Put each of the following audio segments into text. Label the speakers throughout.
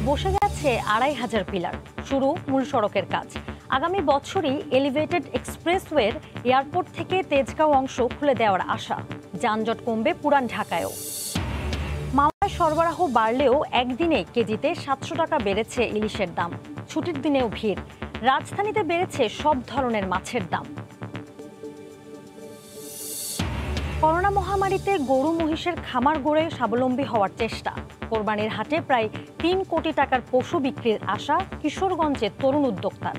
Speaker 1: বসে গেছে ২৫০০ পিলার, শুরু মূল সড়কের কাজ। আগামী বছরই এলিভেটেড এক্সপ্রেসওয়ের এয়ারপোর্ট থেকে তেজগাঁও অংশ খুলে দেওয়ার আশা। যানজট কমবে পুরান ঢাকায়ও। মাওয়ায় সরবরাহ বাড়লেও একদিনে কেজিতে ৭০০ টাকা বেড়েছে ইলিশের দাম। ছুটির দিনেও ভিড়। রাজধানীতে বেড়েছে সব ধরনের মাছের দাম। করোনা মহামারীতে গরু মহিষের খামার গড়ে স্বাবলম্বী হওয়ার চেষ্টা। কোরবানির হাটে প্রায় ৩ কোটি টাকার পশু বিক্রির আশা কিশোরগঞ্জের তরুণ উদ্যোক্তার।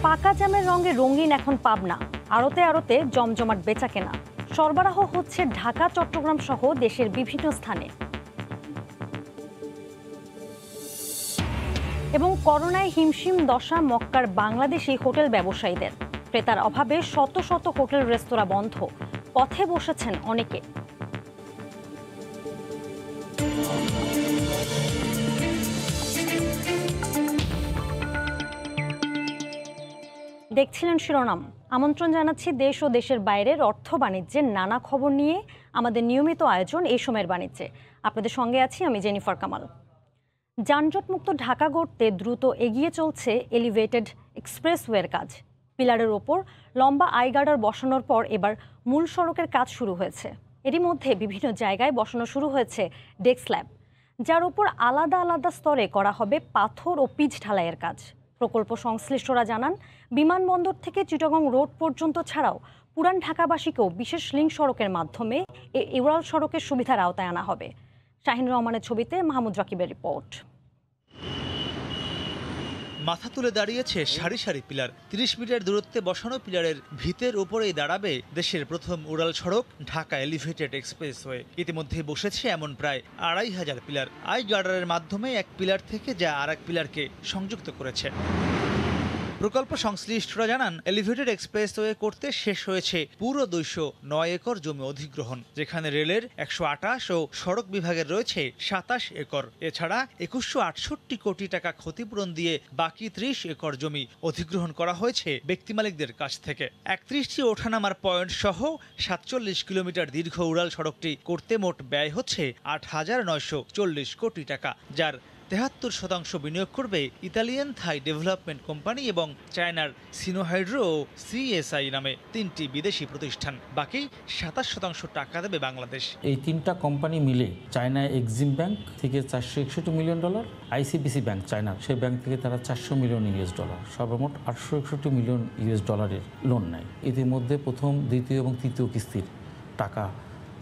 Speaker 1: পাকা জামের রঙে রঙিন এখন পাবনা, আড়তে আড়তে জমজমাট বেচাকেনা। সরবরাহ হচ্ছে ঢাকা, চট্টগ্রাম সহ দেশের বিভিন্ন স্থানে। এবং করোনায় হিমশিম দশা মক্কার বাংলাদেশি হোটেল ব্যবসায়ীদের। ক্রেতার অভাবে শত শত হোটেল রেস্তোরাঁ বন্ধ, পথে বসেছেন অনেকে। দেখছিলেন শিরোনাম। আমন্ত্রণ জানাচ্ছি দেশ ও দেশের বাইরের অর্থ বাণিজ্যের নানা খবর নিয়ে আমাদের নিয়মিত আয়োজন এই সময়ের বাণিজ্যে। আপনাদের সঙ্গে আছি আমি জেনিফার কামাল। যানজটমুক্ত ঢাকা গড়তে দ্রুত এগিয়ে চলছে এলিভেটেড এক্সপ্রেসওয়ের কাজ। পিলারের ওপর লম্বা আইগার্ডার বসানোর পর এবার মূল সড়কের কাজ শুরু হয়েছে। এরই মধ্যে বিভিন্ন জায়গায় বসানো শুরু হয়েছে ডেক স্ল্যাব, যার উপর আলাদা আলাদা স্তরে করা হবে পাথর ও পিচ ঢালাইয়ের কাজ। প্রকল্প সংশ্লিষ্টরা জানান, বিমানবন্দর থেকে চিটাগং রোড পর্যন্ত ছাড়াও পুরান ঢাকাবাসীকেও বিশেষ লিংক সড়কের মাধ্যমে এই উড়াল সড়কের সুবিধার আওতায় আনা হবে। শাহিন রহমানের ছবিতে মাহমুদ রাকিবের রিপোর্ট।
Speaker 2: মাথা তুলে দাঁড়িয়েছে সারি সারি পিলার। ৩০ মিটার দূরত্বে বসানো পিলারের ভিতের উপরেই দাঁড়াবে দেশের প্রথম উড়াল সড়ক ঢাকা এলিভেটেড এক্সপ্রেসওয়ে। ইতিমধ্যে বসেছে এমন প্রায় ২৫০০ পিলার। আই গার্ডারের মাধ্যমে এক পিলার থেকে যা আর এক পিলারকে সংযুক্ত করেছে। প্রকল্প সংশ্লিষ্টরা জানান, এলিভেটেড এক্সপ্রেসওয়ে করতে শেষ হয়েছে পুরো ২০৯ একর জমি অধিগ্রহণ, যেখানে রেলের ১২৮ ও সড়ক বিভাগের রয়েছে ২৭ একর। এছাড়া ২১৬৮ কোটি টাকা ক্ষতিপূরণ দিয়ে বাকি ৩০ একর জমি অধিগ্রহণ করা হয়েছে ব্যক্তি মালিকদের কাছ থেকে। ৩১টি ওঠানামার পয়েন্ট সহ ৪৭ কিলোমিটার দীর্ঘ উড়াল সড়কটি করতে মোট ব্যয় হচ্ছে ৮,৯৪০ কোটি টাকা, যার ৭৩% বিনিয়োগ করবে ইতালিয়ান থাই ডেভেলপমেন্ট কোম্পানি এবং চায়নার সিনোহাইড্রো ও সিএসআই নামে ৩টি বিদেশি প্রতিষ্ঠান। বাকি ২৭% টাকা দেবে বাংলাদেশ।
Speaker 3: এই 3টা কোম্পানি মিলে চায়না এক্সিম ব্যাংক থেকে $৪৬১ মিলিয়ন, আইসিবিসি ব্যাংক চায়নার, সেই ব্যাংক থেকে তারা $৪০০ মিলিয়ন, সর্বমোট $৮৬১ মিলিয়ন লোন নেয়। ইতিমধ্যে প্রথম, দ্বিতীয় এবং তৃতীয় কিস্তির টাকা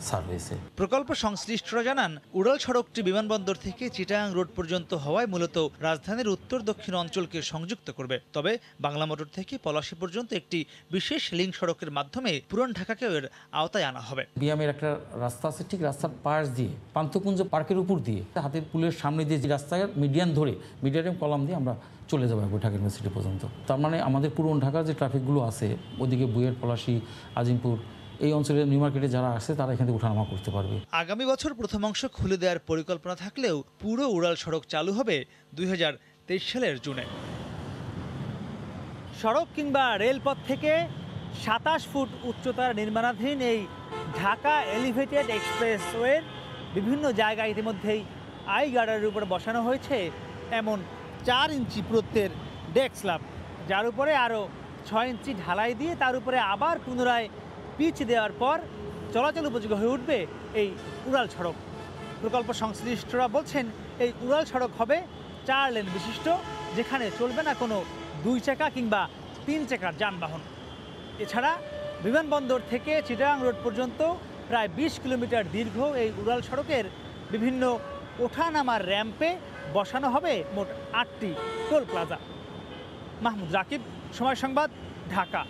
Speaker 3: সার্ভিসে।
Speaker 2: প্রকল্প সংশ্লিষ্টরা জানান, উড়াল সড়কটি বিমানবন্দর থেকে চিটাগাং রোড পর্যন্ত হওয়ায় মূলত রাজধানীর উত্তর দক্ষিণ অঞ্চলকে সংযুক্ত করবে। তবে বাংলা মোটর থেকে পলাশী পর্যন্ত একটি বিশেষ লিংক সড়কের মাধ্যমে পুরান ঢাকাকেও এর আওতায় আনা হবে।
Speaker 3: বিয়ামের একটা রাস্তা আছে, ঠিক রাস্তার পাশ দিয়ে পান্থকুঞ্জ পার্কের উপর দিয়ে হাতের পুলের সামনে দিয়ে যে রাস্তায় মিডিয়ান ধরে মিডিয়াম কলাম দিয়ে আমরা চলে যাবো ঢাকা ইউনিভার্সিটি পর্যন্ত। তার মানে আমাদের পুরান ঢাকার যে ট্রাফিকগুলো আছে, ওদিকে বুয়েট, পলাশী, আজিমপুর, এই অঞ্চলের নিউ মার্কেটে যারা আসছে তারা এখান থেকে ওঠানামা করতে পারবে।
Speaker 2: আগামী বছর প্রথম অংশ খুলে দেওয়ার পরিকল্পনা থাকলেও পুরো উড়াল সড়ক চালু হবে ২০২৩ সালের জুনে। সড়ক কিংবা রেলপথ থেকে ২৭ ফুট উচ্চতার নির্মাণাধীন এই ঢাকা এলিভেটেড এক্সপ্রেসওয়ের বিভিন্ন জায়গায় ইতিমধ্যেই আই গার্ডারের উপরে বসানো হয়েছে এমন ৪ ইঞ্চি প্রত্যের ডেক স্ল্যাব, যার উপরে আরও ৬ ইঞ্চি ঢালাই দিয়ে তার উপরে আবার পুনরায় পিচ দেওয়ার পর চলাচল উপযোগী হয়ে উঠবে এই উড়াল সড়ক। প্রকল্প সংশ্লিষ্টরা বলছেন, এই উড়াল সড়ক হবে ৪ লেন বিশিষ্ট, যেখানে চলবে না কোনো ২ চাকা কিংবা ৩ চাকার যানবাহন। এছাড়া বিমানবন্দর থেকে চিটাগাং রোড পর্যন্ত প্রায় ২০ কিলোমিটার দীর্ঘ এই উড়াল সড়কের বিভিন্ন ওঠানামার র্যাম্পে বসানো হবে মোট ৮টি টোল প্লাজা। মাহমুদ রাকিব, সময় সংবাদ, ঢাকা।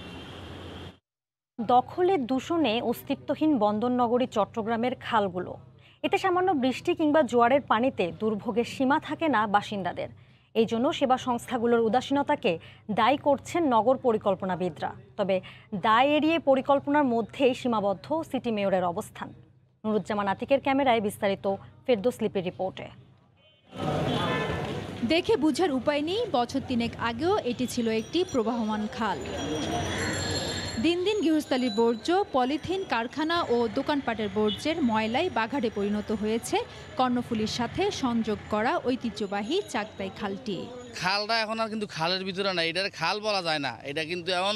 Speaker 1: দখলের দূষণে অস্তিত্বহীন বন্দরনগরী চট্টগ্রামের খালগুলো। এতে সামান্য বৃষ্টি কিংবা জোয়ারের পানিতে দুর্ভোগের সীমা থাকে না বাসিন্দাদের। এই জন্য সেবা সংস্থাগুলোর উদাসীনতাকে দায়ী করছেন নগর পরিকল্পনাবিদরা। তবে দায় এড়িয়ে পরিকল্পনার মধ্যেই সীমাবদ্ধ সিটি মেয়রের অবস্থান। নুরুজ্জামান আতিকের ক্যামেরায় বিস্তারিত ফেরদৌস লিপির রিপোর্টে।
Speaker 4: দেখে বুঝার উপায় নেই, বছর ৩ আগেও এটি ছিল একটি প্রবাহমান খাল। দিন দিন গৃহস্থালির বর্জ্য, পলিথিন, কারখানা ও দোকানপাটের বর্জ্যের ময়লায় বাঘাটে পরিণত হয়েছে কর্ণফুলীর সাথে সংযোগ করা ঐতিহ্যবাহী চাকদাই খালটি।
Speaker 5: খালটা এখন আর কিন্তু খালের ভিতরে না, এটার খাল বলা যায় না, এটা কিন্তু এখন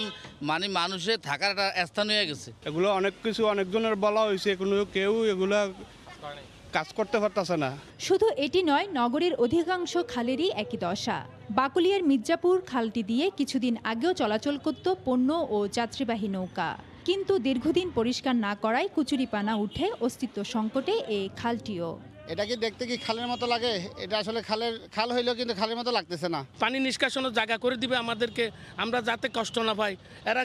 Speaker 5: মানে মানুষের থাকার একটা স্থান হয়ে গেছে।
Speaker 6: এগুলো অনেক কিছু অনেকজনের বলা হয়েছে, কোনো কেউ এগুলা কাজ করতে পারতেছে না।
Speaker 4: শুধু এটি নয়, নগরীর অধিকাংশ খালেরই একই দশা। বাকুলিয়ার মির্জাপুর খালটি দিয়ে কিছুদিন আগেও চলাচল করত পণ্য ও যাত্রীবাহী নৌকা, কিন্তু দীর্ঘদিন পরিষ্কার না করায় কুচুরিপানা উঠে অস্তিত্ব সংকটে এই খালটিও।
Speaker 7: এটা কি দেখতে কি খালের মতো লাগে? এটা আসলে খাল হইলেও কিন্তু খালের মতো লাগতেছে না।
Speaker 8: পানি নিষ্কাশনের জায়গা করে দিবে আমাদেরকে, আমরা যাতে কষ্ট না পাই। এরা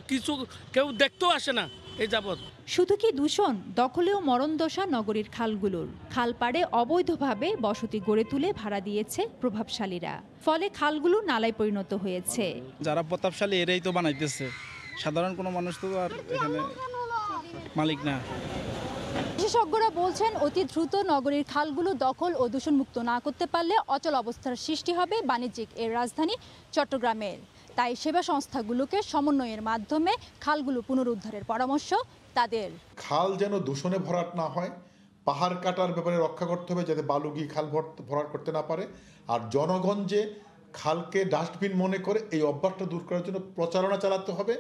Speaker 8: কেউ দেখতেও আসে না এই যাবৎ।
Speaker 4: শুধু কি দূষণ, দখলেও মরণদশা নগরীর খালগুলোর। খাল পাড়ে অবৈধভাবে বসতি গড়ে তুলে ভাড়া দিয়েছে প্রভাবশালীরা, ফলে খালগুলো নালায় পরিণত হয়েছে।
Speaker 6: যারা প্রতাপশালী এরাই তো বানাইতেছে, সাধারণ কোনো মানুষ তো আর এখানে মালিক না।
Speaker 4: বিশেষজ্ঞরা বলছেন, অতি দ্রুত নগরীর খালগুলো দখল ও দূষণমুক্ত না করতে পারলে অচল অবস্থার সৃষ্টি হবে বাণিজ্যিক এর রাজধানী চট্টগ্রামের। তাই সেবা সংস্থাগুলোকে সমন্বয়ের মাধ্যমে খালগুলো পুনরুদ্ধারের পরামর্শ তাদের।
Speaker 9: খাল যেন দূষণে ভরাট না হয়, পাহাড় কাটার ব্যাপারে রক্ষা করতে হবে যাতে বালু গিয়ে খাল ভরাট করতে না পারে। আর জনগণ যে খালকে ডাস্টবিন মনে করে এই অভ্যাসটা দূর করার জন্য প্রচারণা চালাতে হবে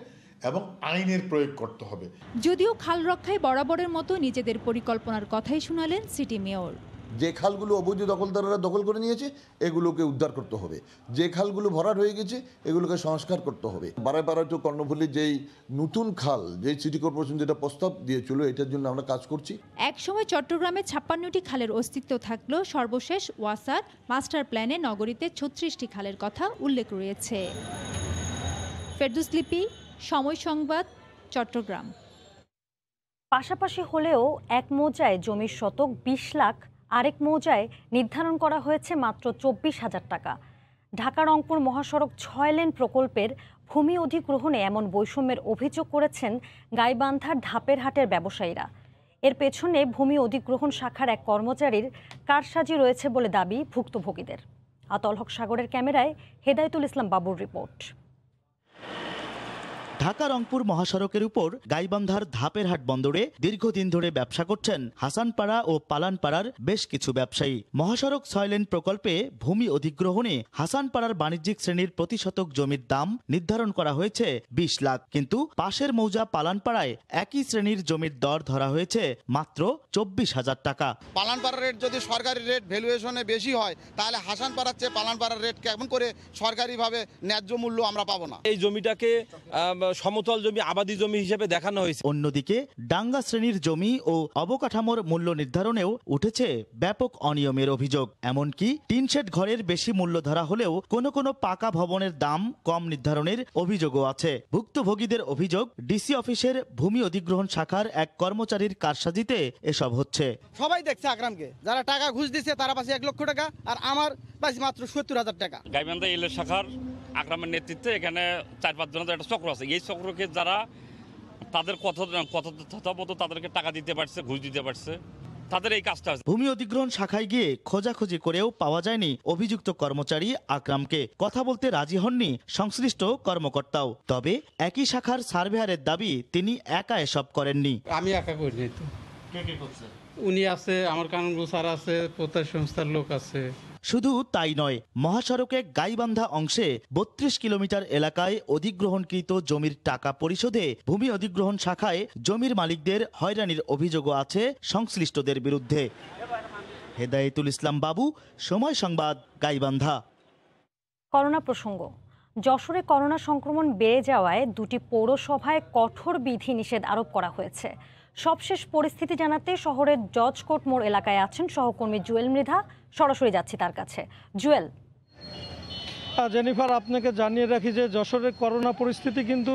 Speaker 9: এবং আইনের প্রয়োগ করতে হবে।
Speaker 4: যদিও খাল রক্ষায় বরাবরের মতো নিজেদের পরিকল্পনার কথাই শোনালেন সিটি মেয়র।
Speaker 10: যে খালগুলো অবৈধ দখলদাররা দখল করে নিয়েছে এগুলোকে উদ্ধার করতে হবে, যে খালগুলো ভরাট হয়ে গেছে এগুলোকে সংস্কার করতে হবে। বারায় বারায় তো কর্ণফুলী যেই নতুন খাল, যেই সিটি কর্পোরেশন যেটা প্রস্তাব দিয়েছিল, এটার জন্য আমরা কাজ করছি।
Speaker 4: একসময় চট্টগ্রামে 56টি খালের অস্তিত্ব থাকলেও সর্বশেষ ওয়াসার মাস্টার প্ল্যানে নগরীতে 36টি খালের কথা উল্লেখ রয়েছে। ফেরদৌস লিপি, সময় সংবাদ, চট্টগ্রাম।
Speaker 1: পাশাপাশি হলেও এক মৌজায় জমির শতক 20 লাখ, আরেক মৌজায় নির্ধারণ করা হয়েছে মাত্র 24,000 টাকা। ঢাকা রংপুর মহাসড়ক 6 লেন প্রকল্পের ভূমি অধিগ্রহণে এমন বৈষম্যের অভিযোগ করেছেন গাইবান্ধার ধাপের হাটের ব্যবসায়ীরা। এর পেছনে ভূমি অধিগ্রহণ শাখার এক কর্মচারীর কারসাজি রয়েছে বলে দাবি ভুক্তভোগীদের। আতল হক সাগরের ক্যামেরায় হেদায়েতুল ইসলাম বাবুর রিপোর্ট।
Speaker 11: ঢাকা রংপুর মহাসড়কের উপর গাইবান্ধার ধাপেরহাট বন্দরে দীর্ঘদিন ধরে ব্যবসা করছেন হাসানপাড়া ও পালানপাড়ার বেশ কিছু ব্যবসায়ী। মহাসড়ক 6 লেন প্রকল্পে ভূমি অধিগ্রহণে হাসানপাড়ার বাণিজ্যিক শ্রেণীর প্রতি শতক জমির দাম নির্ধারণ করা হয়েছে 20 লাখ, কিন্তু পাশের মৌজা পালানপাড়ায় একই শ্রেণীর জমির দর ধরা হয়েছে মাত্র 24,000 টাকা।
Speaker 7: পালানপাড়ার রেট যদি সরকারি রেট ভ্যালুয়েশনে বেশি হয়, তাহলে হাসানপাড়ার চেয়ে পালানপাড়ার রেট কেমন করে সরকারিভাবে ন্যায্য মূল্য আমরা পাবো না।
Speaker 12: এই জমিটাকে সমতল জমি, আবাদি জমি হিসেবে দেখানো হয়েছে।
Speaker 11: অন্যদিকে ডাঙ্গা শ্রেণীর জমি ও অবকাঠামোর মূল্য নির্ধারণেও উঠেছে ব্যাপক অনিয়মের অভিযোগ। এমনকি টিনশেড ঘরের বেশি মূল্য ধরা হলেও কোনো কোনো পাকা ভবনের দাম কম নির্ধারণের অভিযোগও আছে। ভুক্তভোগীদের অভিযোগ, ডিসি অফিসের ভূমি অধিগ্রহণ শাখার এক কর্মচারীর কারসাজিতে এসব হচ্ছে।
Speaker 7: সবাই দেখছে আকরামকে, যারা টাকা ঘুষ দিচ্ছে তারা পাশে 1 লক্ষ টাকা, আর আমার পাশে মাত্র 70,000 টাকা।
Speaker 12: গাইবান্ধা এলএ শাখার আকরামের নেতৃত্বে এখানে 4-5 জনের একটা চক্র আছে। এই চক্রকে যারা তাদের কথা মতো তাদেরকে টাকা দিতে পারছে, ঘুষ দিতে পারছে, তাদের এই কাজটা।
Speaker 11: ভূমি অধিগ্রহণ শাখায় গিয়ে খোঁজাখুঁজি করেও পাওয়া যায়নি অভিযুক্ত কর্মচারী আকরামকে। কথা বলতে রাজি হননি সংশ্লিষ্ট কর্মকর্তাও। তবে একই শাখার সার্ভেয়ারের দাবি তিনি একা এসব করেননি।
Speaker 6: আমি একা করিনি তো, উনি আছে, আমার কানুনগো স্যার আছে, প্রত্যেক সংস্থার লোক আছে।
Speaker 11: শুধু তাই নয়, মহাসড়কে গাইবান্ধা অংশে 32 কিলোমিটার এলাকায় অধিগ্রহণকৃত জমির টাকা পরিশোধে ভূমি অধিগ্রহণ শাখায় জমির মালিকদের হয়রানির অভিযোগও আছে সংশ্লিষ্টদের বিরুদ্ধে। হেদায়েতুল ইসলাম বাবু, সময় সংবাদ, গাইবান্ধা।
Speaker 1: করোনা প্রসঙ্গ। যশোরে করোনা সংক্রমণ বেড়ে যাওয়ায় 2টি পৌরসভায় কঠোর বিধি নিষেধ আরোপ করা হয়েছে। সবশেষ পরিস্থিতি জানাতে শহরের জজ কোর্ট মোড় এলাকায় আছেন সহকর্মী জুয়েল মৃধা। সরাসরি যাচ্ছি তার কাছে। জুয়েল।
Speaker 13: জেনিফার, আপনাকে জানিয়ে রাখি যে যশোরের করোনা পরিস্থিতি কিন্তু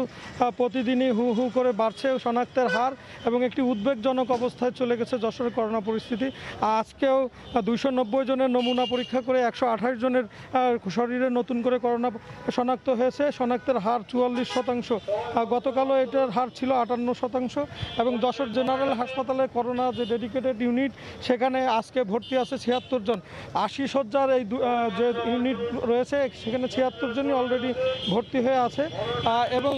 Speaker 13: প্রতিদিনই হু হু করে বাড়ছে। শনাক্তের হার এবং একটি উদ্বেগজনক অবস্থায় চলে গেছে যশোরের করোনা পরিস্থিতি। আজকেও 290 জনের নমুনা পরীক্ষা করে 128 জনের শরীরে নতুন করে করোনা শনাক্ত হয়েছে। শনাক্তের হার 44%। গতকালও এটার হার ছিল 58%। এবং যশোর জেনারেল হাসপাতালে করোনা যে ডেডিকেটেড ইউনিট, সেখানে আজকে ভর্তি আছে 76 জন। 80 শয্যার এই যে ইউনিট রয়েছে, সেখানে ৭৬ জনই অলরেডি ভর্তি হয়ে আছে এবং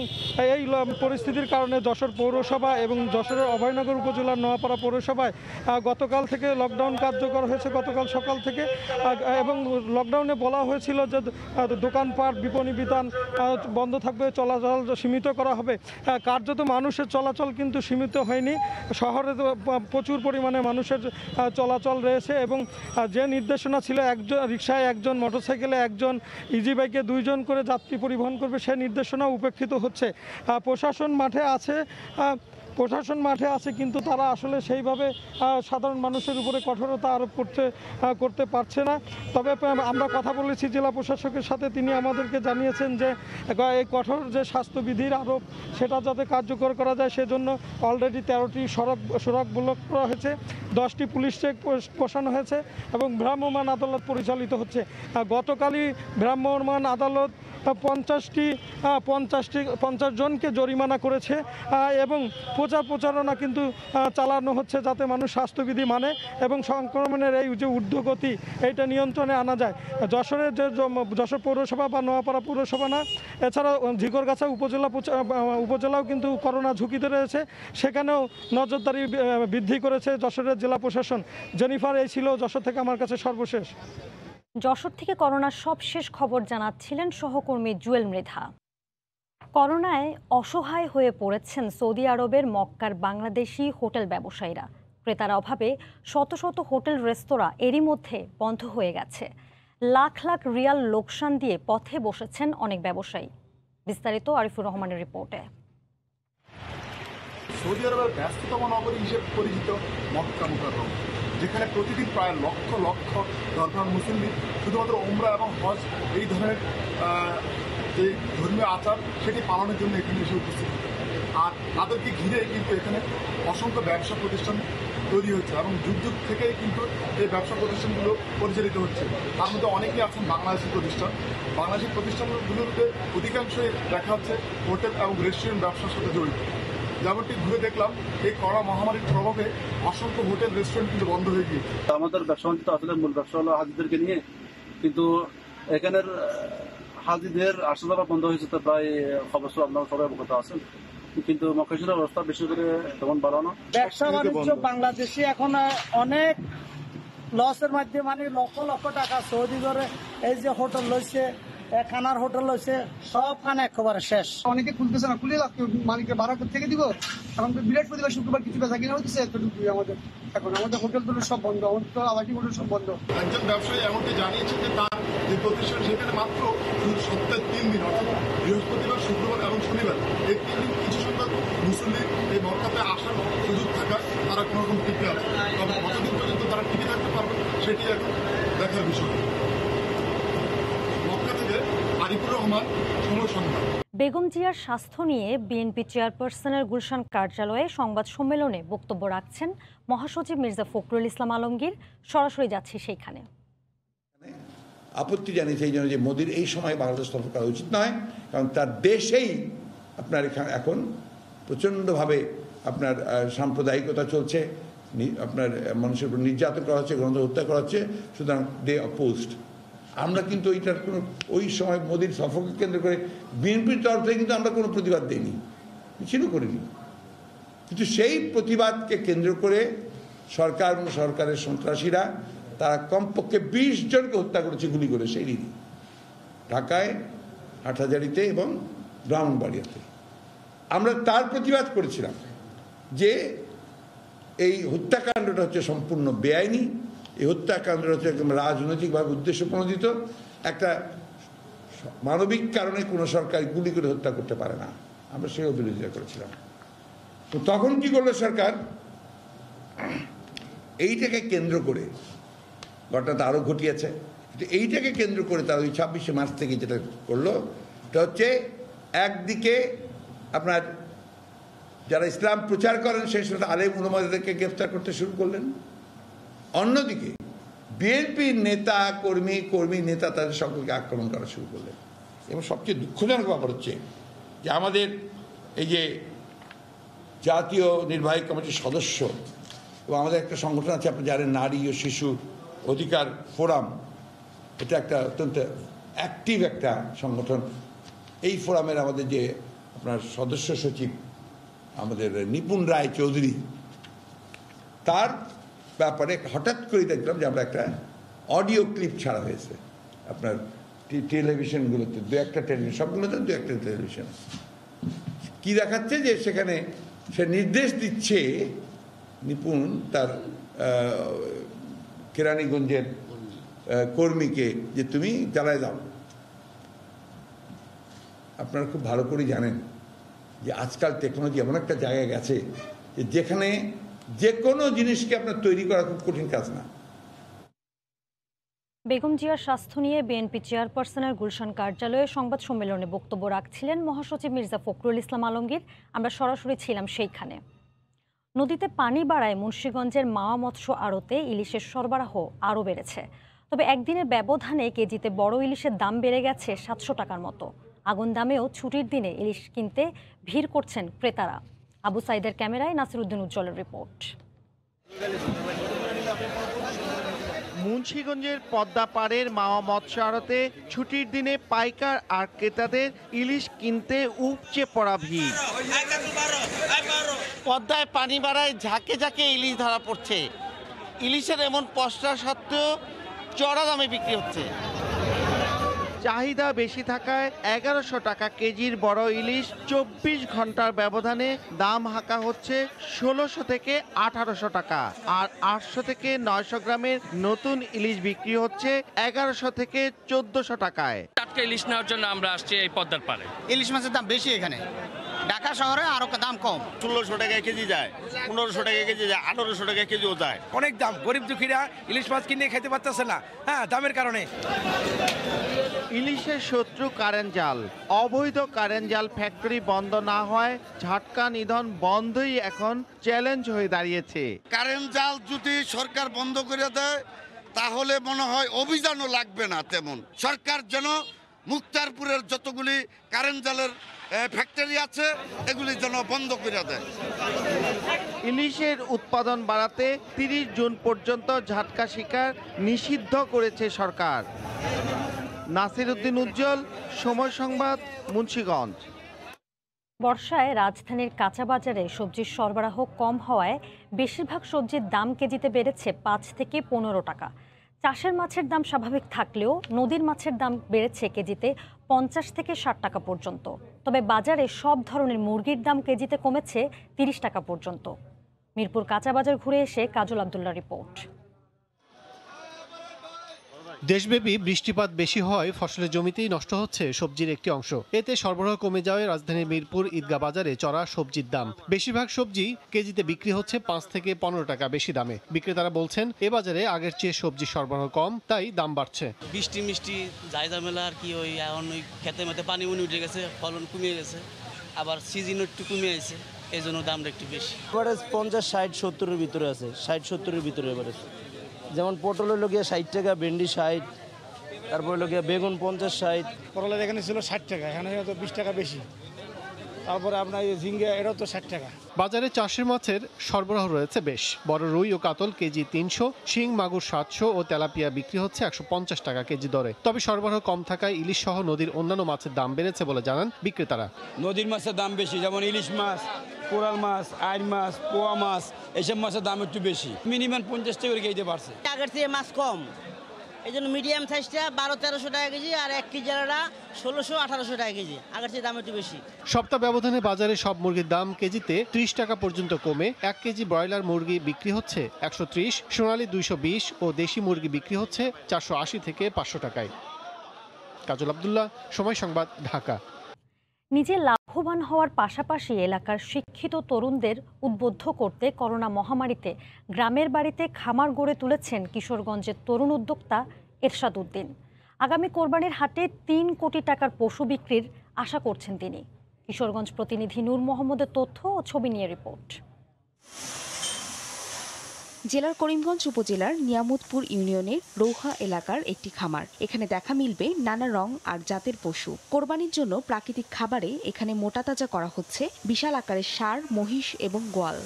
Speaker 13: এই পরিস্থিতির কারণে যশোর পৌরসভা এবং যশোরের অভয়নগর উপজেলার নোয়াপাড়া পৌরসভায় গতকাল থেকে লকডাউন কার্যকর হয়েছে, গতকাল সকাল থেকে। এবং লকডাউনে বলা হয়েছিল যে দোকানপাট বিপণী বিতান বন্ধ থাকবে, চলাচল সীমিত করা হবে। কার্যত মানুষের চলাচল কিন্তু সীমিত হয়নি। শহরে প্রচুর পরিমাণে মানুষের চলাচল রয়েছে এবং যে নির্দেশনা ছিল একজন রিকশায় একজন, মোটরসাইকেলে একজন, ইজি বাইকে 2 জন করে যাত্রী পরিবহন করবে, সেই নির্দেশনা উপেক্ষিত হচ্ছে। প্রশাসন মাঠে আছে কিন্তু তারা আসলে সেইভাবে সাধারণ মানুষের উপরে কঠোরতা আরোপ করতে পারছে না। তবে আমরা কথা বলেছি জেলা প্রশাসকের সাথে, তিনি আমাদেরকে জানিয়েছেন যে এই কঠোর যে স্বাস্থ্যবিধির আরোপ সেটা যাতে কার্যকর করা যায় সেজন্য অলরেডি 13টি সড়ক ব্লক করা হয়েছে, 10টি পুলিশ চেক বসানো হয়েছে এবং ভ্রাম্যমাণ আদালত পরিচালিত হচ্ছে। গতকালই ভ্রাম্যমাণ আদালত 50 জনকে জরিমানা করেছে এবং প্রচারণা কিন্তু চালানো হচ্ছে যাতে মানুষ স্বাস্থ্যবিধি মানে এবং সংক্রমণের এই যে ঊর্ধ্বগতি এইটা নিয়ন্ত্রণে আনা যায়। যশোরের যে যশোর পৌরসভা বা নোয়াপাড়া পৌরসভা না, এছাড়াও ঝিকরগাছা উপজেলাও কিন্তু করোনা ঝুঁকিতে রয়েছে, সেখানেও নজরদারি বৃদ্ধি করেছে যশোরের জেলা প্রশাসন। জেনিফার, এই ছিল যশোর থেকে আমার কাছে সর্বশেষ।
Speaker 1: যশোর থেকে করোনার সবশেষ খবর জানাচ্ছিলেন সহকর্মী জুয়েল মৃধা। করোনায় অসহায় হয়ে পড়েছেন সৌদি আরবের মক্কার বাংলাদেশি হোটেল ব্যবসায়ীরা। ক্রেতার অভাবে শত শত হোটেল রেস্তোরাঁ এরই মধ্যে বন্ধ হয়ে গেছে। লাখ লাখ রিয়াল লোকসান দিয়ে পথে বসেছেন অনেক ব্যবসায়ী। বিস্তারিত আরিফুর রহমানের রিপোর্টে।
Speaker 14: সৌদি আরবের ব্যস্ততম নগরী হিসেবে পরিচিত মক্কা মুকাররম, যেখানে প্রতিদিন প্রায় লক্ষ লক্ষ ধর্মের মুসলিম শুধুমাত্র উমরা এবং হজ এই ধরনের যে ধর্মীয় আচার সেটি পালনের জন্য এখানে এসে উপস্থিত। আর তাদেরকে ঘিরে কিন্তু এখানে অসংখ্য ব্যবসা প্রতিষ্ঠান তৈরি হচ্ছে এবং যুগ যুগ থেকেই কিন্তু এই ব্যবসা প্রতিষ্ঠানগুলো পরিচালিত হচ্ছে। তার মধ্যে অনেকেই আছেন বাংলাদেশি প্রতিষ্ঠান। বাংলাদেশি প্রতিষ্ঠানগুলোতে অধিকাংশই দেখা যাচ্ছে হোটেল এবং রেস্টুরেন্ট ব্যবসার সাথে জড়িত। যেমনটি ঘুরে দেখলাম, এই করোনা মহামারীর প্রভাবে অসংখ্য হোটেল রেস্টুরেন্ট কিন্তু বন্ধ হয়ে গিয়েছে।
Speaker 15: আমাদের ব্যবসা বাণিজ্য আসলে মূল ব্যবসা হলো হাজিদেরকে নিয়ে, কিন্তু এখানের হাজিদের আসা যাওয়া বন্ধ হয়েছে তো প্রায় অবশ্য আপনারা সবাই অবগত আছেন, কিন্তু মক্কাশির অবস্থা বেশি করে তেমন ভালো না।
Speaker 16: ব্যবসা বাণিজ্য বাংলাদেশে এখন অনেক লসের মধ্যে, মানে লক্ষ লক্ষ টাকা সৌদি করে এই যে হোটেল লইছে, খানার হোটেল হয়েছে, সব খানা একেবারে শেষ।
Speaker 17: অনেকে খুলতেছে না, খুলে মালিকের ভাড়া থেকে দিব। এখন বিরাট প্রতিবার শুক্রবার কিছু বেচা কিনা হচ্ছে এতটুকুই আমাদের। এখন আমাদের হোটেল তো সব বন্ধ, আমাদের তো আবাসিক হোটেল সব বন্ধ।
Speaker 14: একজন ব্যবসায়ী এমনটি জানিয়েছে যে তার যে প্রতিষ্ঠান সেখানে মাত্র সপ্তাহে 3 দিন, অর্থাৎ বৃহস্পতিবার, শুক্রবার এবং শনিবার, এই 3 দিন কিছু সংখ্যক মুসল্লি এই মক্কাতে আসার সুযোগ থাকায় তারা কোনো রকম টিকে আছে। তবে কতদিন পর্যন্ত তারা টিকে থাকতে পারবে সেটি এখন দেখার বিষয়।
Speaker 1: বেগম জিয়ার স্বাস্থ্য নিয়ে বিএনপি চেয়ারপারসনের গুলশান কার্যালয়ে সংবাদ সম্মেলনে বক্তব্য রাখছেন মহাসচিব মির্জা ফখরুল ইসলাম আলমগীর। সরাসরি যাচ্ছি সেইখানে।
Speaker 18: আপত্তি জানিয়েছে এই জন্য যে মোদির এই সময় বাংলাদেশ সফর করা উচিত নয়, কারণ তার দেশেই আপনার এখন প্রচণ্ডভাবে আপনার সাম্প্রদায়িকতা চলছে, আপনার মানুষের উপর নির্যাতন করা হচ্ছে, গ্রন্থ হত্যা করা হচ্ছে। সুতরাং দে অপোজড। আমরা কিন্তু ওইটার কোনো ওই সময় মোদির সফরকে কেন্দ্র করে বিএনপির তরফ থেকে কিন্তু আমরা কোনো প্রতিবাদ দিইনি, মিছিলও করিনি। কিন্তু সেই প্রতিবাদকে কেন্দ্র করে সরকার এবং সরকারের সন্ত্রাসীরা তারা কমপক্ষে 20 জনকে হত্যা করেছে গুলি করে সেই দিনই, ঢাকায়, হাটহাজারীতে এবং ব্রাহ্মণবাড়িয়াতে। আমরা তার প্রতিবাদ করেছিলাম যে এই হত্যাকাণ্ডটা হচ্ছে সম্পূর্ণ বেআইনি। এই হত্যাকাণ্ডটা হচ্ছে একদম রাজনৈতিকভাবে উদ্দেশ্য প্রণোদিত। একটা মানবিক কারণে কোনো সরকার গুলি করে হত্যা করতে পারে না। আমরা সেও বিরোধিতা করেছিলাম। তো তখন কি করলো সরকার? এইটাকে কেন্দ্র করে ঘটনা তো আরও ঘটিয়েছে, কিন্তু এইটাকে কেন্দ্র করে তারা ওই 26শে মার্চ থেকে যেটা করলো এটা হচ্ছে একদিকে আপনার যারা ইসলাম প্রচার করেন সেই সময় আলেম উলামাদেরকে গ্রেফতার করতে শুরু করলেন, অন্যদিকে বিএনপির নেতা কর্মী নেতা তাদের সকলকে আক্রমণ করা শুরু করলেন। এবং সবচেয়ে দুঃখজনক ব্যাপার হচ্ছে যে আমাদের এই যে জাতীয় নির্বাহী কমিটির সদস্য এবং আমাদের একটা সংগঠন আছে, আপনি জানেন, নারী ও শিশু অধিকার ফোরাম। এটা একটা অত্যন্ত অ্যাক্টিভ একটা সংগঠন। এই ফোরামের আমাদের যে আপনার সদস্য সচিব আমাদের নিপুণ রায় চৌধুরী, তার ব্যাপারে হঠাৎ করে দেখলাম যে আমরা একটা অডিও ক্লিপ ছাড়া হয়েছে আপনার টেলিভিশনগুলোতে, দু একটা টেলিভিশন, সবগুলোতে দু একটা টেলিভিশন। কি দেখাচ্ছে যে সেখানে সে নির্দেশ দিচ্ছে নিপুণ তার কেরানীগঞ্জের কর্মীকে যে তুমি জ্বালায় দাও। আপনারা খুব ভালো করে জানেন যে আজকাল টেকনোলজি এমন একটা জায়গায় গেছে যে যেখানে যে কোনো জিনিসকে আপনার তৈরি করা খুব কঠিন কাজ না।
Speaker 1: বেগম জিয়ার স্বাস্থ্য নিয়ে বিএনপি চেয়ারপারসনের গুলশান কার্যালয়ে সংবাদ সম্মেলনে বক্তব্য রাখছিলেন মহাসচিব মির্জা ফখরুল ইসলাম আলমগীর। আমরা সরাসরি ছিলাম সেইখানে। নদীতে পানি বাড়ায় মুন্সিগঞ্জের মাওয়া মৎস্য আড়তে ইলিশের সরবরাহ আরও বেড়েছে। তবে একদিনের ব্যবধানে কেজিতে বড় ইলিশের দাম বেড়ে গেছে 700 টাকার মতো। আগুন দামেও ছুটির দিনে ইলিশ কিনতে ভিড় করছেন ক্রেতারা। আবু সাইদের ক্যামেরায় নাসিরউদ্দিন উজ্জ্বলের রিপোর্ট।
Speaker 19: মুন্সিগঞ্জের পদ্মা পাড়ের মাওয়া মৎস্য আড়তে ছুটির দিনে পাইকার আর ক্রেতাদের ইলিশ কিনতে উপচে পড়া ভিড়। পদ্মায় পানি বাড়ায় ঝাঁকে ঝাঁকে ইলিশ ধরা পড়ছে। ইলিশের এমন পসরা সত্ত্বেও চড়া দামে বিক্রি হচ্ছে। চাহিদা বেশি থাকায় 1100 টাকা কেজির বড় ইলিশ 24 ঘন্টার ব্যবধানে দাম হাঁকা হচ্ছে 1600 থেকে 1800 টাকা। আর 800 থেকে 900 গ্রামের নতুন ইলিশ বিক্রি হচ্ছে 1100 থেকে 1400 টাকায়।
Speaker 20: টাটকা ইলিশ নেওয়ার জন্য আমরা আসছি এই পদ্মার পাড়ে।
Speaker 21: ইলিশ মাছের দাম বেশি এখানে, ঢাকা শহরে আরো দাম কম।
Speaker 22: 1600 টাকা কেজি যায়, 1500 টাকা কেজি যায়, 1800 টাকা কেজিও যায়।
Speaker 23: অনেক দাম, গরিব দুঃখীরা ইলিশ মাছ কিনে খেতে পারতেছে না, দামের কারণে।
Speaker 19: ইলিশের শত্রু কারেন্ট জাল। অবৈধ কারেন্ট জাল ফ্যাক্টরি বন্ধ না হয় ঝাটকা নিধন বন্ধই এখন চ্যালেঞ্জ হয়ে দাঁড়িয়েছে।
Speaker 22: কারেন্ট জাল যদি সরকার বন্ধ করে দেয় তাহলে মনে হয় অভিযানও লাগবে না তেমন। সরকার যেন মুক্তারপুরের যতগুলি কারেন্ট জালের ফ্যাক্টরি আছে এগুলি যেন বন্ধ করে দেয়।
Speaker 19: ইলিশের উৎপাদন বাড়াতে 30 জুন পর্যন্ত ঝাটকা শিকার নিষিদ্ধ করেছে সরকার। নাসিরউদ্দিন উজ্জ্বল, সময় সংবাদ, মুন্সিগঞ্জ।
Speaker 1: বর্ষায় রাজধানীর কাঁচা বাজারে সবজির সরবরাহ কম হওয়ায় বেশিরভাগ সবজির দাম কেজিতে বেড়েছে 5 থেকে 15 টাকা। চাষের মাছের দাম স্বাভাবিক থাকলেও নদীর মাছের দাম বেড়েছে কেজিতে 50 থেকে 60 টাকা পর্যন্ত। তবে বাজারে সব ধরনের মুরগির দাম কেজিতে কমেছে 30 টাকা পর্যন্ত। মিরপুর কাঁচা বাজার ঘুরে এসে কাজল আব্দুল্লাহ রিপোর্ট।
Speaker 24: দেশব্যাপী বৃষ্টিপাত বেশি হওয়ায় ফসলের জমিতেই নষ্ট হচ্ছে সবজির একটি অংশ। এতে সরবরাহ কমে যাওয়ায় রাজধানীর মিরপুর ঈদগাহ বাজারে চড়া সবজির দাম। বেশিরভাগ সবজি কেজিতে বিক্রি হচ্ছে 5 থেকে 15 টাকা বেশি দামে। বিক্রেতারা বলছেন এ বাজারে আগের চেয়ে সবজি সরবরাহ কম, তাই দাম বাড়ছে।
Speaker 25: বৃষ্টি মিষ্টি জায়দা মেলা আর কি, ওই এখন ওই খেতে মেতে পানি উঠে গেছে, ফলন কমিয়ে গেছে, আবার সিজনও একটু কমে গেছে, এই জন্য দামটা একটু বেশি।
Speaker 26: এবারে 50, 60, 70-এর ভিতরে আছে, 60-70-এর ভিতরে এবারে। যেমন পটল হলো গিয়ে 60 টাকা, ভেন্ডি 60, তারপর হলো গিয়ে বেগুন 50, 60।
Speaker 23: করলা এখানে ছিল 60 টাকা, এখানে তো 20 টাকা বেশি। তারপরে আপনার ঝিঙ্গা এটাও তো 60 টাকা।
Speaker 24: বাজারে চাষের মাছের সরবরাহ রয়েছে বেশ। বড় রুই ও কাতল কেজি 300, শিং মাগুর 700 ও তেলাপিয়া বিক্রি হচ্ছে 150 টাকা কেজি দরে। তবে সরবরাহ কম থাকায় ইলিশ সহ নদীর অন্যান্য মাছের দাম বেড়েছে বলে জানান বিক্রেতারা।
Speaker 27: নদীর মাছের দাম বেশি, যেমন ইলিশ মাছ, কোরাল মাছ, আইড় মাছ, পোয়া মাছ, এইসব মাছের দাম একটু বেশি। মিনিমাম 50 টাকা করে কেজি বাড়ছে।
Speaker 28: আগের থেকে মাছ কম, এই জন্য মিডিয়াম সাইজটা 1200-1300 টাকা কেজি, আর 1 কেজি আলাদা 1600-1800 টাকা কেজি। আগের চেয়ে দাম একটু বেশি।
Speaker 24: সপ্তাহ ব্যবধানে বাজারে সব মুরগির দাম কেজিতে 30 টাকা পর্যন্ত কমে 1 কেজি ব্রয়লার মুরগি বিক্রি হচ্ছে 130, সোনালী 220 ও দেশি মুরগি বিক্রি হচ্ছে 480 থেকে 500 টাকায়। কাজল আব্দুল্লাহ, সময় সংবাদ, ঢাকা।
Speaker 1: নিজে লাভবান হওয়ার পাশাপাশি এলাকার শিক্ষিত তরুণদের উদ্বুদ্ধ করতে করোনা মহামারীতে গ্রামের বাড়িতে খামার গড়ে তুলেছেন কিশোরগঞ্জের তরুণ উদ্যোক্তা এরশাদ উদ্দিন। আগামী কোরবানির হাটে 3 কোটি টাকার পশু বিক্রির আশা করছেন তিনি। কিশোরগঞ্জ প্রতিনিধি নূর মোহাম্মদের তথ্য ও ছবি নিয়ে রিপোর্ট।
Speaker 29: জেলার করিমগঞ্জ উপজেলার নিয়ামতপুর ইউনিয়নের রৌহা এলাকার একটি খামার। এখানে দেখা মিলবে নানা রং আর জাতের পশু। কোরবানির জন্য প্রাকৃতিক খাবারে এখানে মোটা তাজা করা হচ্ছে বিশাল আকারের ষাঁড়, মহিষ এবং গোয়াল।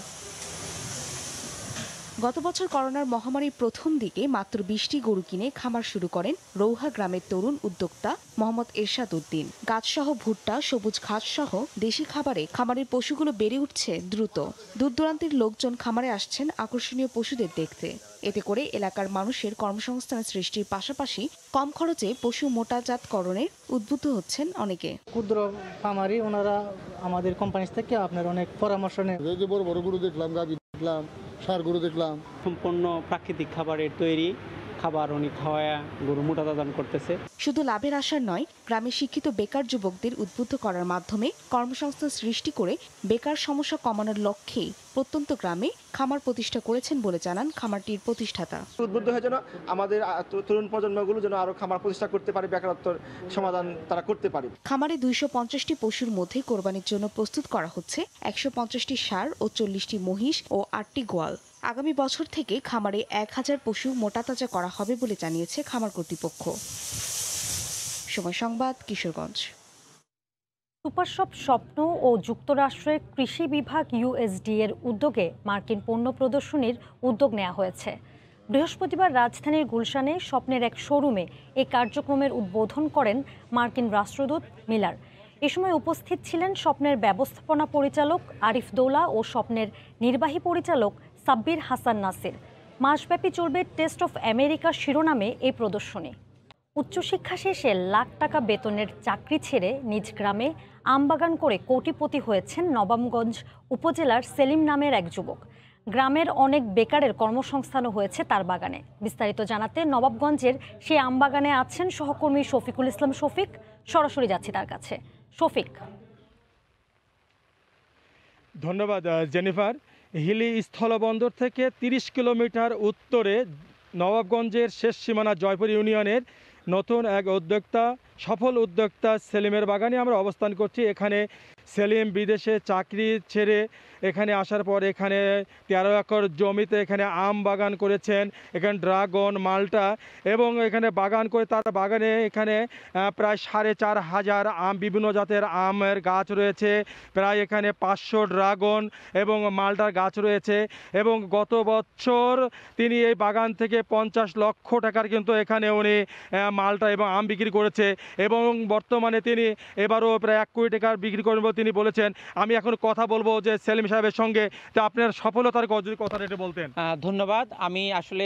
Speaker 29: গত বছর করোনার মহামারীর প্রথম দিকে মাত্র 20টি গরু কিনে খামার শুরু করেন রৌহা গ্রামের তরুণ উদ্যোক্তা মোহাম্মদ এরশাদ উদ্দিন। গাছসহ ভুট্টা, সবুজ ঘাসসহ দেশি খাবারে খামারের পশুগুলো বেড়ে উঠছে দ্রুত। দূর দূরান্তের লোকজন খামারে আসছেন আকর্ষণীয় পশুদের দেখতে। এতে করে এলাকার মানুষের কর্মসংস্থান সৃষ্টির পাশাপাশি কম খরচে পশু মোটাজাতকরণে উদ্বুদ্ধ হচ্ছেন অনেকে।
Speaker 16: ক্ষুদ্র খামারি ওনারা আমাদের কোম্পানি থেকে আপনার অনেক পরামর্শ নেন।
Speaker 2: এই যে বড় বড় গরু দেখলাম, গাভী দেখলাম, ষাঁড় গরু দেখলাম,
Speaker 3: সম্পূর্ণ প্রাকৃতিক খাবারের তৈরি খাবার উনি খাওয়ায়া গরু মোটাতাজান করতেছে।
Speaker 29: শুধু লাভের আশার নয়, গ্রামে শিক্ষিত বেকার যুবকদের উদ্বুদ্ধ করার মাধ্যমে কর্মসংস্থান সৃষ্টি করে বেকার সমস্যা কমানোর লক্ষ্যেই প্রত্যন্ত গ্রামে খামার প্রতিষ্ঠা করেছেন বলে জানান খামারটির প্রতিষ্ঠাতা।
Speaker 4: উদ্বুদ্ধ হয়ে যেন আমাদের তরুণ প্রজন্মগুলো যেন আরো খামার প্রতিষ্ঠা করতে পারে, বেকারত্বের সমাধান তারা করতে পারে।
Speaker 29: খামারে 250টি পশুর মধ্যে কোরবানির জন্য প্রস্তুত করা হচ্ছে 150টি ষাঁড় ও 40টি মহিষ ও 8টি গোয়াল। আগামী বছর থেকে খামারে 1000 পশু মোটাতাজা করা হবে বলে জানিয়েছে খামার কর্তৃপক্ষ। সময় সংবাদ, কিশোরগঞ্জ।
Speaker 1: সুপারশপ স্বপ্ন ও যুক্তরাষ্ট্রের কৃষি বিভাগ USD এর উদ্যোগে মার্কিন পণ্য প্রদর্শনীর উদ্যোগ নেওয়া হয়েছে। বৃহস্পতিবার রাজধানীর গুলশানে স্বপ্নের এক শোরুমে এই কার্যক্রমের উদ্বোধন করেন মার্কিন রাষ্ট্রদূত মিলার। এ সময় উপস্থিত ছিলেন স্বপ্নের ব্যবস্থাপনা পরিচালক আরিফ দৌলা ও স্বপ্নের নির্বাহী পরিচালক সাব্বির হাসান নাসির। মাসব্যাপী চলবে টেস্ট অফ আমেরিকা শিরোনামে এই প্রদর্শনী। উচ্চশিক্ষা শেষে লাখ টাকা বেতনের চাকরি ছেড়ে নিজ গ্রামে আমবাগান করে কোটিপতি হয়েছেন নবাবগঞ্জ উপজেলার সেলিম নামের এক যুবক। গ্রামের অনেক বেকারের কর্মসংস্থানও হয়েছে তার বাগানে। বিস্তারিত জানাতে নবাবগঞ্জের সেই আমবাগানে আছেন সহকর্মী শফিকুল ইসলাম শফিক। সরাসরি যাচ্ছি তার কাছে। শফিক।
Speaker 13: ধন্যবাদ জেনিফার। হিলি স্থলবন্দর থেকে 30 কিলোমিটার উত্তরে নবাবগঞ্জের শেষ সীমানা জয়পুর ইউনিয়নের নতুন এক উদ্যোক্তা, সফল উদ্যোক্তা সেলিমের বাগানে আমরা অবস্থান করছি। এখানে সেলিম বিদেশে চাকরি ছেড়ে এখানে আসার পর এখানে 13 একর জমিতে এখানে আম বাগান করেছেন, এখানে ড্রাগন, মাল্টা এবং এখানে বাগান করে তার বাগানে এখানে প্রায় 4500 আম, বিভিন্ন জাতের আমের গাছ রয়েছে। প্রায় এখানে 500 ড্রাগন এবং মাল্টার গাছ রয়েছে এবং গত বছর তিনি এই বাগান থেকে 50 লক্ষ টাকার কিন্তু এখানে উনি মাল্টা এবং আম বিক্রি করেছে এবং বর্তমানে তিনি এবারও প্রায় 1 কোটি টাকার বিক্রি করবেন বলে তিনি বলেছেন। আমি এখন কথা বলবো যে সেলিম সাহেবের সঙ্গে, তো আপনার সফলতার যদি কথাটা একটু বলতেন।
Speaker 3: ধন্যবাদ। আমি আসলে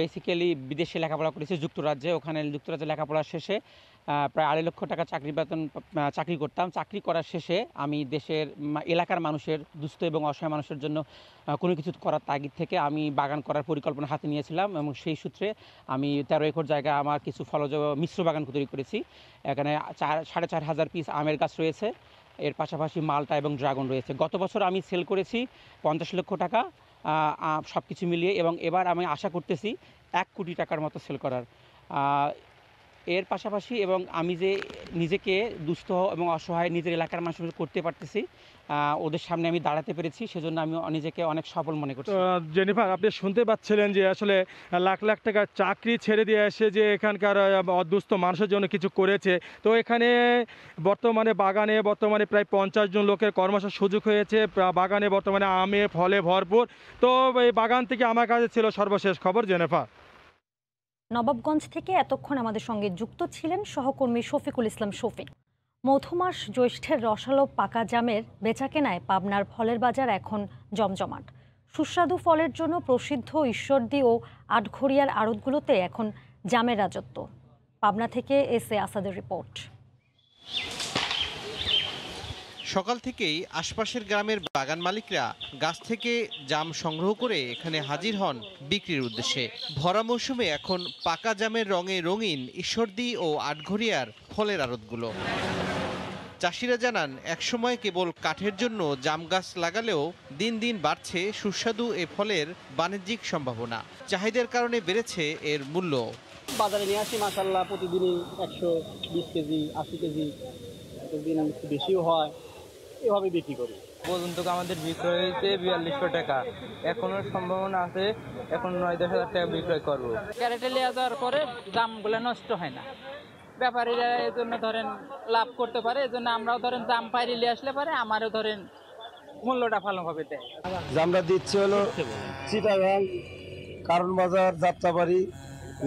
Speaker 3: বেসিক্যালি বিদেশে লেখাপড়া করেছি, যুক্তরাজ্যে। ওখানে যুক্তরাজ্যে লেখাপড়া শেষে প্রায় 2.5 লক্ষ টাকা চাকরি করতাম। চাকরি করার শেষে আমি দেশের এলাকার মানুষের, দুস্থ এবং অসহায় মানুষের জন্য কোনো কিছু করার তাগিদ থেকে আমি বাগান করার পরিকল্পনা হাতে নিয়েছিলাম এবং সেই সূত্রে আমি 13 একর জায়গা আমার কিছু ফলজ মিশ্র বাগান তৈরি করেছি। এখানে 4500 পিস আমের গাছ রয়েছে, এর পাশাপাশি মাল্টা এবং ড্রাগন রয়েছে। গত বছর আমি সেল করেছি 50 লক্ষ টাকা সব কিছু মিলিয়ে এবং এবার আমি আশা করতেছি 1 কোটি টাকার মতো সেল করার। এর পাশাপাশি এবং আমি যে নিজেকে দুস্থ এবং অসহায় নিজের এলাকার মানুষের করতে পারতেছি, ওদের সামনে আমি দাঁড়াতে পেরেছি, সেজন্য আমি নিজেকে অনেক সফল মনে করছি।
Speaker 13: জেনিফার, আপনি শুনতে পাচ্ছিলেন যে আসলে লাখ লাখ টাকার চাকরি ছেড়ে দিয়ে এসে যে এখানকার অদুস্থ মানুষের জন্য কিছু করেছে। তো এখানে বর্তমানে বাগানে প্রায় 50 জন লোকের কর্মসংস্থানের সুযোগ হয়েছে। বাগানে বর্তমানে আমে ফলে ভরপুর। তো এই বাগান থেকে আমার কাছে ছিল সর্বশেষ খবর। জেনিফার।
Speaker 1: নবাবগঞ্জ থেকে এতক্ষণ আমাদের সঙ্গে যুক্ত ছিলেন সহকর্মী শফিকুল ইসলাম শফিক। মধুমাস জ্যৈষ্ঠের রসালো পাকা জামের বেচাকেনায় পাবনার ফলের বাজার এখন জমজমাট। সুস্বাদু ফলের জন্য প্রসিদ্ধ ঈশ্বরদী ও আটঘরিয়ার আড়তগুলোতে এখন জামের রাজত্ব। পাবনা থেকে এস এ আসাদের রিপোর্ট।
Speaker 5: সকাল থেকেই আশপাশের গ্রামের বাগান মালিকরা গাছ থেকে জাম সংগ্রহ করে এখানে হাজির হন বিক্রির উদ্দেশ্যে। ভরা মৌসুমে এখন পাকা জামের রঙে রঙিন ঈশ্বরদী ও আটঘরিয়ার ফলের আড়তগুলো। চাষিরা জানান, একসময় কেবল কাঠের জন্য জাম গাছ লাগালেও দিন দিন বাড়ছে সুস্বাদু এ ফলের বাণিজ্যিক সম্ভাবনা। চাহিদার কারণে বেড়েছে এর মূল্য।
Speaker 3: বাজারে নিয়ে আসি মাশাআল্লাহ, প্রতিদিনই 120 কেজি 80 কেজি, প্রতিদিন বেশিও হয়, এভাবে বিক্রি করি।
Speaker 7: পর্যন্ত আমাদের বিক্রয় হয়েছে 4200 টাকা, এখনো সম্ভাবনা আছে, এখন 9-10 হাজার টাকা বিক্রয় করবো।
Speaker 8: ক্যারেটে নিয়ে যাওয়ার পরে দামগুলো নষ্ট হয় না, ব্যাপারীরা এই জন্য ধরেন লাভ করতে পারে। এই জন্য আমরাও ধরেন দাম পাইরে নিয়ে আসলে পারে, আমারও ধরেন মূল্যটা ভালোভাবে দেয়।
Speaker 26: যে আমরা দিচ্ছি হলো চিটাগাং, কারণ বাজার, যাত্রাবাড়ি,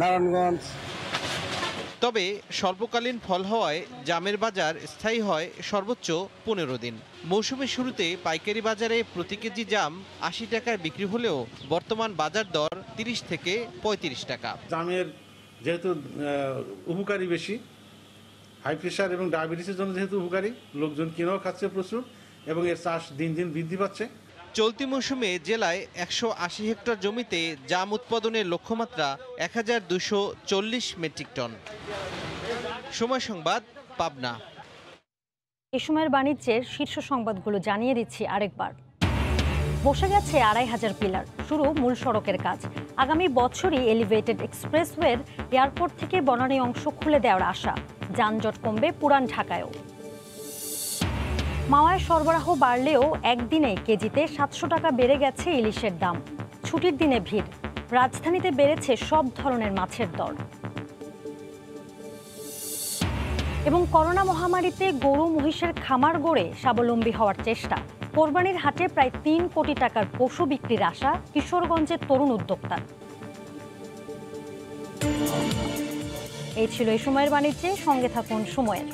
Speaker 26: নারায়ণগঞ্জ।
Speaker 5: তবে স্বল্পকালীন ফল হওয়ায় জামের বাজার স্থায়ী হয় সর্বোচ্চ 15 দিন। মৌসুমের শুরুতে পাইকারি বাজারে প্রতি কেজি জাম 80 টাকায় বিক্রি হলেও বর্তমান বাজার দর 30 থেকে 35 টাকা।
Speaker 6: জামের যেহেতু উপকারী বেশি, হাই প্রেশার এবং ডায়াবেটিসের জন্য যেহেতু উপকারী, লোকজন কিনেও খাচ্ছে প্রচুর এবং এর চাষ দিন দিন বৃদ্ধি পাচ্ছে।
Speaker 5: চলতি মৌসুমে জেলায় 180 হেক্টর জমিতে জাম উৎপাদনের লক্ষ্যমাত্রা 1240 মেট্রিক টন। সময় সংবাদ, পাবনা।
Speaker 1: এই সময়ের বাণিজ্যের শীর্ষ সংবাদগুলো জানিয়ে দিচ্ছি আরেকবার। বসে গেছে 2500 পিলার, শুরু মূল সড়কের কাজ। আগামী বছরই এলিভেটেড এক্সপ্রেসওয়ের এয়ারপোর্ট থেকে বনানী অংশ খুলে দেওয়ার আশা। যানজট কমবে পুরান ঢাকায়ও। মাওয়ায় সরবরাহ বাড়লেও একদিনে কেজিতে 700 টাকা বেড়ে গেছে ইলিশের দাম। ছুটির দিনে ভিড়, রাজধানীতে বেড়েছে সব ধরনের মাছের দর। এবং করোনা মহামারীতে গরু মহিষের খামার গড়ে স্বাবলম্বী হওয়ার চেষ্টা। কোরবানির হাটে প্রায় 3 কোটি টাকার পশু বিক্রির আশা কিশোরগঞ্জের তরুণ উদ্যোক্তার। এই ছিল এই সময়ের বাণিজ্যে, সঙ্গে থাকুন সময়ের।